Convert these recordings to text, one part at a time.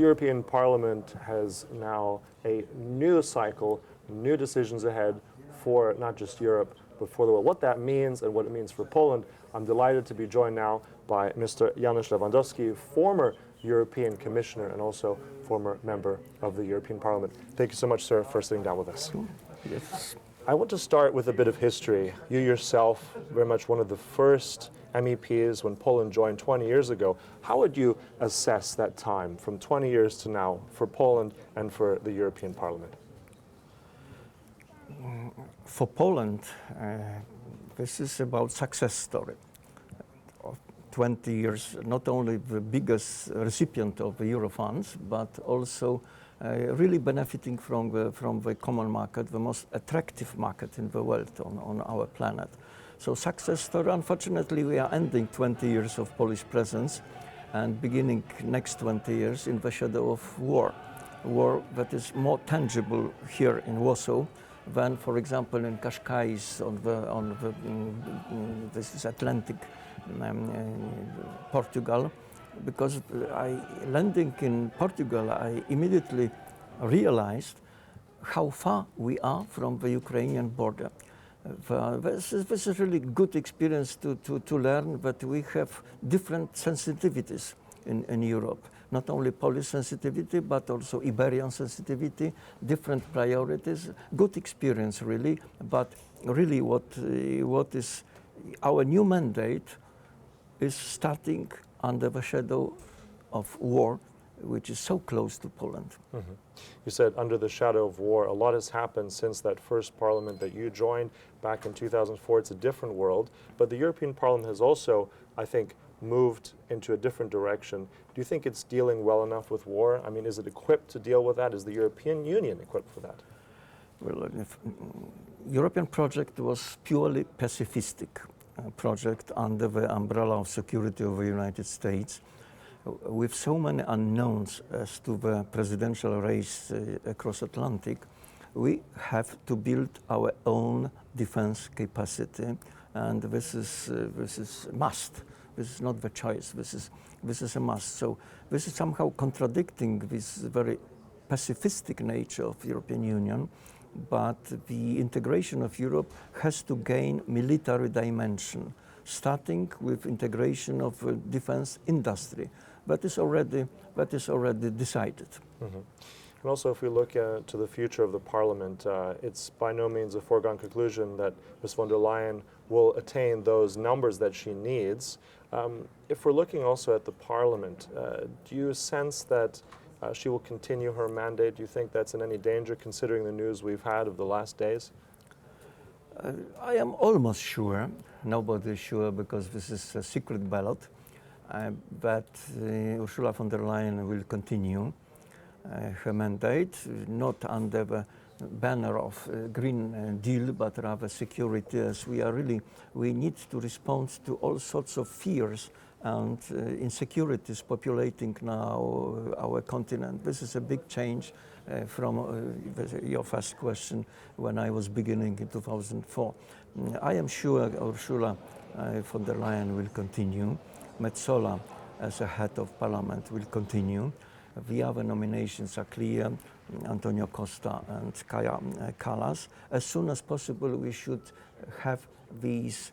European Parliament has now a new cycle, new decisions ahead for not just Europe, but for the world. What that means and what it means for Poland, I'm delighted to be joined now by Mr. Janusz Lewandowski, former European Commissioner and also former member of the European Parliament. Thank you so much, sir, for sitting down with us. Yes. I want to start with a bit of history. You yourself, very much one of the first MEPs when Poland joined 20 years ago. How would you assess that time from 20 years to now for Poland and for the European Parliament? For Poland, this is about success story. Of 20 years, not only the biggest recipient of the Euro funds, but also really benefiting from the common market, the most attractive market in the world on our planet. So success story. Unfortunately, we are ending 20 years of Polish presence and beginning next 20 years in the shadow of war. War that is more tangible here in Warsaw than, for example, in Cascais on this is Atlantic, Portugal. Because landing in Portugal, I immediately realized how far we are from the Ukrainian border. This is really good experience to learn that we have different sensitivities in Europe. Not only Polish sensitivity, but also Iberian sensitivity, different priorities. Good experience, really. But really, what is our new mandate is starting under the shadow of war, which is so close to Poland. Mm-hmm. You said under the shadow of war. A lot has happened since that first parliament that you joined back in 2004. It's a different world, but the European Parliament has also, I think, moved into a different direction. Do you think it's dealing well enough with war? I mean, is it equipped to deal with that? Is the European Union equipped for that? Well, European project was purely pacifistic project under the umbrella of security of the United States. With so many unknowns as to the presidential race across Atlantic, we have to build our own defense capacity, and this is a must. This is not the choice. This is a must. So this is somehow contradicting this very pacifistic nature of the European Union. But the integration of Europe has to gain military dimension, starting with integration of defense industry. That is already decided. Mm-hmm. And also, if we look to the future of the Parliament, it's by no means a foregone conclusion that Ms. von der Leyen will attain those numbers that she needs. If we're looking also at the Parliament, do you sense that she will continue her mandate? Do you think that's in any danger, considering the news we've had of the last days? I am almost sure, nobody is sure because this is a secret ballot, that Ursula von der Leyen will continue her mandate, not under the banner of Green Deal, but rather security, as we need to respond to all sorts of fears and insecurities populating now our continent. This is a big change from your first question when I was beginning in 2004. I am sure Ursula von der Leyen will continue. Metsola as a head of parliament will continue. The other nominations are clear, Antonio Costa and Kaja Kallas. As soon as possible, we should have these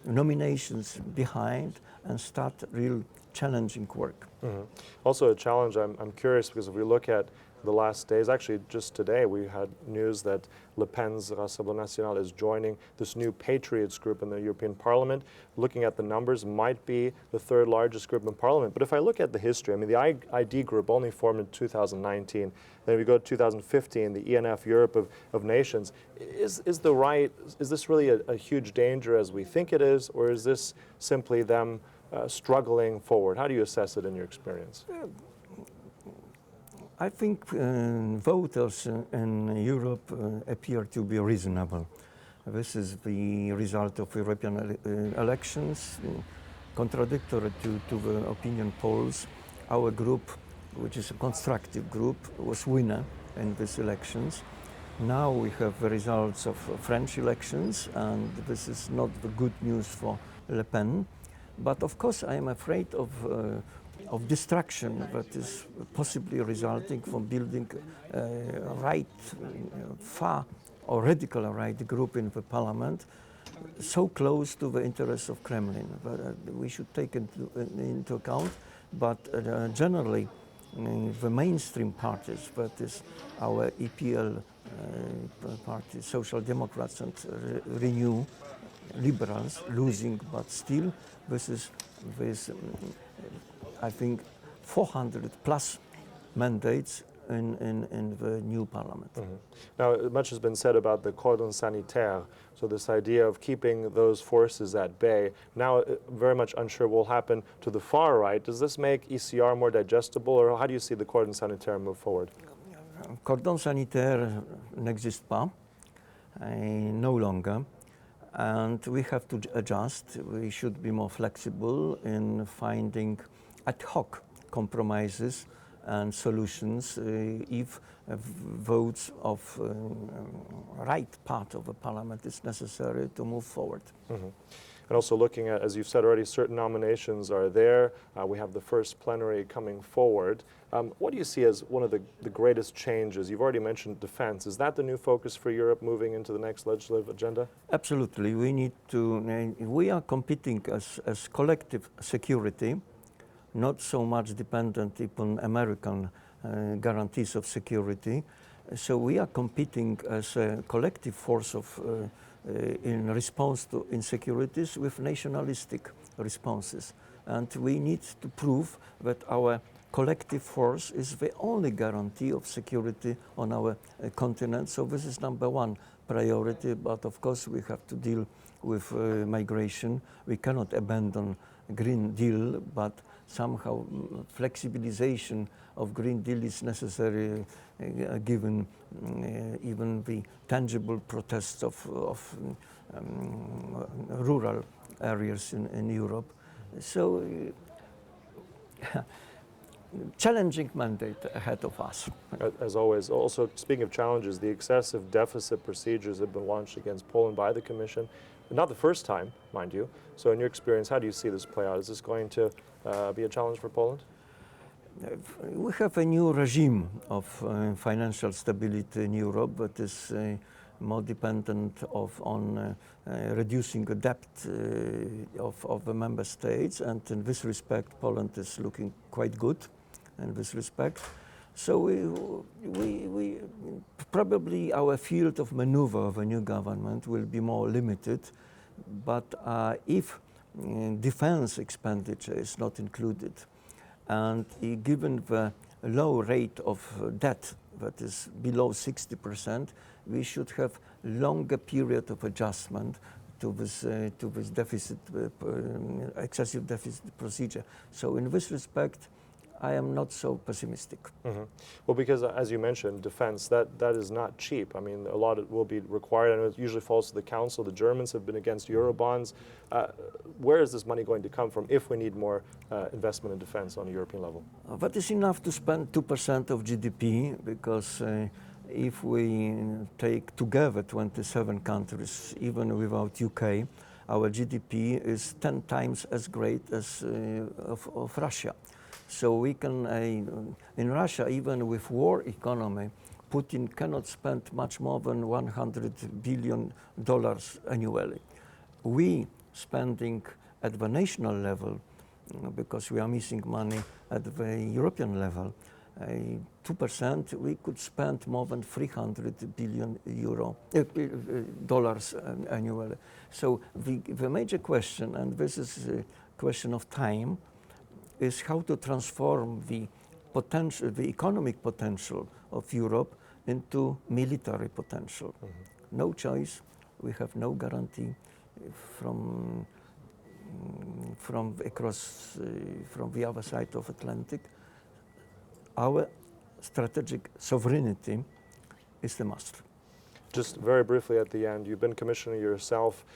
nominations behind and start real challenging work. Mm-hmm. Also a challenge, I'm curious, because if we look at the last days, actually just today we had news that Le Pen's Rassemblement National is joining this new Patriots group in the European Parliament. Looking at the numbers, might be the third largest group in Parliament. But if I look at the history, I mean, the ID group only formed in 2019. Then we go to 2015, the ENF Europe of Nations. Is this really a huge danger as we think it is, or is this simply them struggling forward? How do you assess it in your experience? I think voters in Europe appear to be reasonable. This is the result of European elections, contradictory to the opinion polls. Our group, which is a constructive group, was winner in these elections. Now we have the results of French elections, and this is not the good news for Le Pen. But of course I am afraid of of distraction that is possibly resulting from building right, far or radical right group in the parliament, so close to the interests of Kremlin. But we should take it into account. But generally, the mainstream parties, that is our EPL party, Social Democrats and Renew, Liberals, losing, but still this is I think 400 plus mandates in the new parliament. Mm-hmm. Now, much has been said about the cordon sanitaire, so this idea of keeping those forces at bay. Now, very much unsure what will happen to the far right. Does this make ECR more digestible, or how do you see the cordon sanitaire move forward? Cordon sanitaire n'existe pas, no longer, and we have to adjust. We should be more flexible in finding ad hoc compromises and solutions if votes of right part of the parliament is necessary to move forward. Mm-hmm. And also looking at, as you've said already, certain nominations are there. We have the first plenary coming forward. What do you see as one of the greatest changes? You've already mentioned defense. Is that the new focus for Europe moving into the next legislative agenda? Absolutely. We need to, we are competing as collective security, not so much dependent upon American guarantees of security. So we are competing as a collective force of in response to insecurities with nationalistic responses. And we need to prove that our collective force is the only guarantee of security on our continent. So this is number one priority, but of course we have to deal with migration. We cannot abandon Green Deal, but somehow flexibilization of Green Deal is necessary given even the tangible protests of rural areas in Europe. So challenging mandate ahead of us. As always. Also, speaking of challenges, the excessive deficit procedures have been launched against Poland by the Commission. Not the first time, mind you. So in your experience, how do you see this play out? Is this going to be a challenge for Poland? We have a new regime of financial stability in Europe that is more dependent on reducing the debt of the member states, and in this respect Poland is looking quite good in this respect. So we probably our field of maneuver of a new government will be more limited, but if defense expenditure is not included, and given the low rate of debt that is below 60%, we should have longer period of adjustment to this deficit, excessive deficit procedure. So in this respect, I am not so pessimistic. Mm-hmm. Well, because as you mentioned, defense, that is not cheap. I mean, a lot will be required, and it usually falls to the Council. The Germans have been against Eurobonds. Where is this money going to come from if we need more investment in defense on a European level? That is enough to spend 2% of GDP, because if we take together 27 countries, even without UK, our GDP is 10 times as great as of Russia. So we can, in Russia, even with war economy, Putin cannot spend much more than $100 billion annually. We spending at the national level, because we are missing money at the European level, 2%, we could spend more than 300 billion dollars annually. So the major question, and this is a question of time, is how to transform the potential, the economic potential of Europe into military potential. Mm-hmm. No choice. We have no guarantee from across from the other side of Atlantic. Our strategic sovereignty is the must. Just very briefly at the end, you've been commissioner yourself.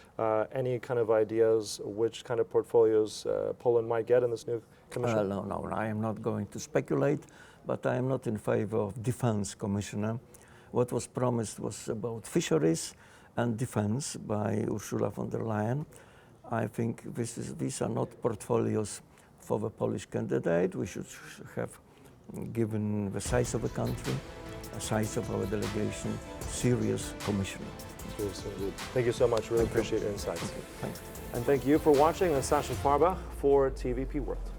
Any kind of ideas which kind of portfolios Poland might get in this new commission? No, I am not going to speculate, but I am not in favor of defense commissioner. What was promised was about fisheries and defense by Ursula von der Leyen. I think these are not portfolios for the Polish candidate. We should have, given the size of the country, the size of our delegation, serious commissioner. Yes, indeed. Thank you so much. Really appreciate your insights. Thank you. And thank you for watching. Sascha Fahrbach for TVP World.